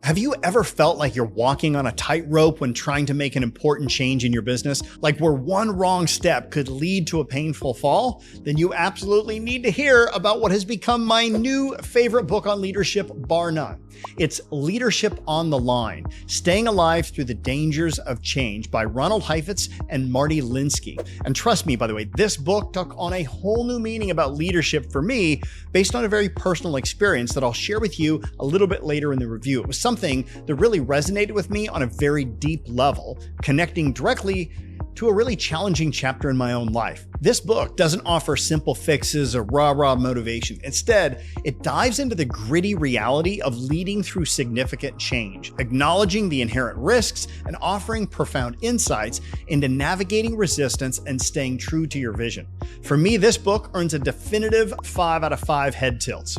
Have you ever felt like you're walking on a tightrope when trying to make an important change in your business? Like where one wrong step could lead to a painful fall? Then you absolutely need to hear about what has become my new favorite book on leadership, bar none. It's Leadership on the Line, Staying Alive Through the Dangers of Change by Ronald Heifetz and Marty Linsky. And trust me, by the way, this book took on a whole new meaning about leadership for me based on a very personal experience that I'll share with you a little bit later in the review. It was something that really resonated with me on a very deep level, connecting directly to a really challenging chapter in my own life. This book doesn't offer simple fixes or rah-rah motivation. Instead, it dives into the gritty reality of leading through significant change, acknowledging the inherent risks and offering profound insights into navigating resistance and staying true to your vision. For me, this book earns a definitive 5 out of 5 head tilts.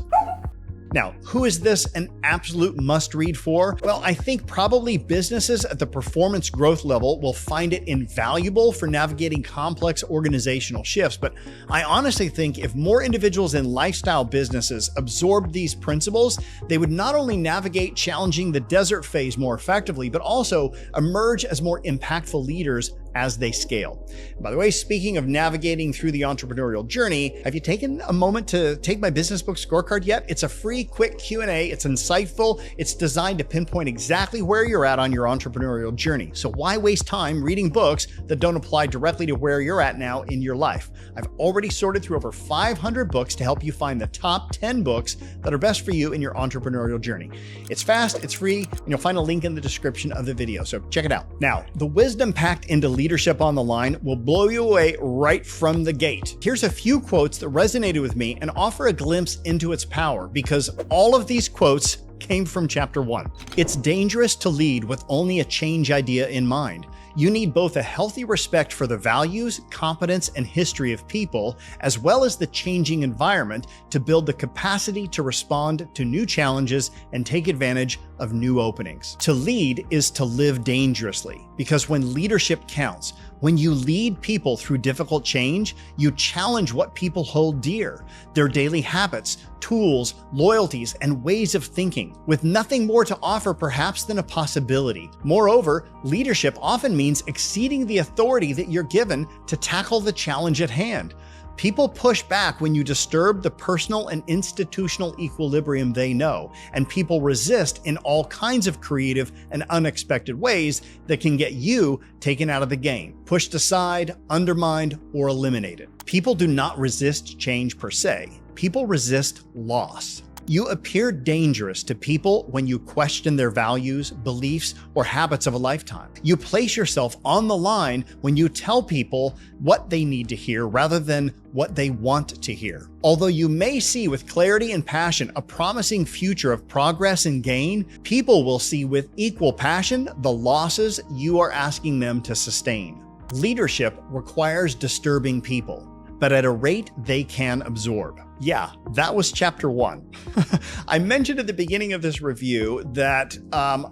Now, who is this an absolute must-read for? Well, I think probably businesses at the performance growth level will find it invaluable for navigating complex organizational shifts, but I honestly think if more individuals in lifestyle businesses absorbed these principles, they would not only navigate challenging the desert phase more effectively, but also emerge as more impactful leaders as they scale. By the way, speaking of navigating through the entrepreneurial journey, have you taken a moment to take my business book scorecard yet? It's a free, quick Q&A. It's insightful. It's designed to pinpoint exactly where you're at on your entrepreneurial journey. So why waste time reading books that don't apply directly to where you're at now in your life? I've already sorted through over 500 books to help you find the top 10 books that are best for you in your entrepreneurial journey. It's fast, it's free, and you'll find a link in the description of the video, so check it out. Now, the wisdom packed into Leadership on the Line will blow you away right from the gate. Here's a few quotes that resonated with me and offer a glimpse into its power, because all of these quotes came from chapter 1. It's dangerous to lead with only a change idea in mind. You need both a healthy respect for the values, competence, and history of people, as well as the changing environment to build the capacity to respond to new challenges and take advantage of new openings. To lead is to live dangerously, because when leadership counts, when you lead people through difficult change, you challenge what people hold dear, their daily habits, tools, loyalties, and ways of thinking, with nothing more to offer perhaps than a possibility. Moreover, leadership often means exceeding the authority that you're given to tackle the challenge at hand. People push back when you disturb the personal and institutional equilibrium they know, and people resist in all kinds of creative and unexpected ways that can get you taken out of the game, pushed aside, undermined, or eliminated. People do not resist change per se. People resist loss. You appear dangerous to people when you question their values, beliefs, or habits of a lifetime. You place yourself on the line when you tell people what they need to hear rather than what they want to hear. Although you may see with clarity and passion a promising future of progress and gain, people will see with equal passion the losses you are asking them to sustain. Leadership requires disturbing people, but at a rate they can absorb. Yeah, that was chapter 1. I mentioned at the beginning of this review that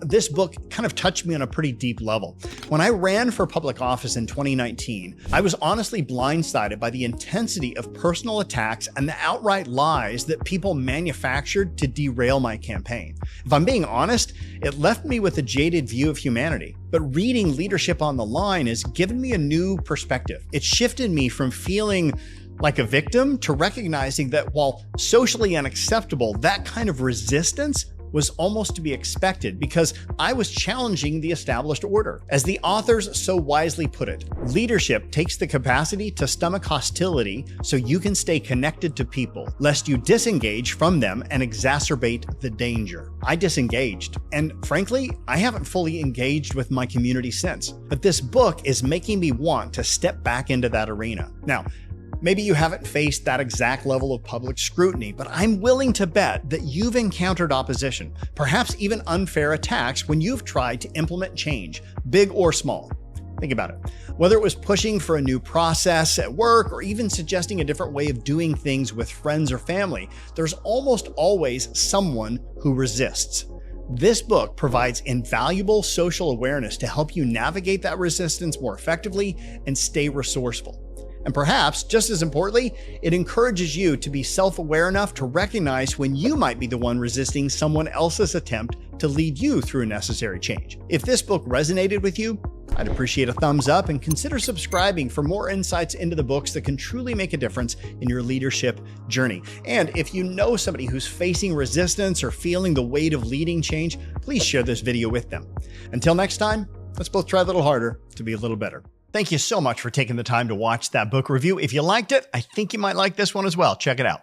this book kind of touched me on a pretty deep level. When I ran for public office in 2019, I was honestly blindsided by the intensity of personal attacks and the outright lies that people manufactured to derail my campaign. If I'm being honest, it left me with a jaded view of humanity. But reading Leadership on the Line has given me a new perspective. It shifted me from feeling like a victim to recognizing that while socially unacceptable, that kind of resistance was almost to be expected because I was challenging the established order. As the authors so wisely put it, leadership takes the capacity to stomach hostility so you can stay connected to people, lest you disengage from them and exacerbate the danger. I disengaged, and frankly, I haven't fully engaged with my community since. But this book is making me want to step back into that arena. Now, maybe you haven't faced that exact level of public scrutiny, but I'm willing to bet that you've encountered opposition, perhaps even unfair attacks when you've tried to implement change, big or small. Think about it. Whether it was pushing for a new process at work or even suggesting a different way of doing things with friends or family, there's almost always someone who resists. This book provides invaluable social awareness to help you navigate that resistance more effectively and stay resourceful. And perhaps, just as importantly, it encourages you to be self-aware enough to recognize when you might be the one resisting someone else's attempt to lead you through necessary change. If this book resonated with you, I'd appreciate a thumbs up and consider subscribing for more insights into the books that can truly make a difference in your leadership journey. And if you know somebody who's facing resistance or feeling the weight of leading change, please share this video with them. Until next time, let's both try a little harder to be a little better. Thank you so much for taking the time to watch that book review. If you liked it, I think you might like this one as well. Check it out.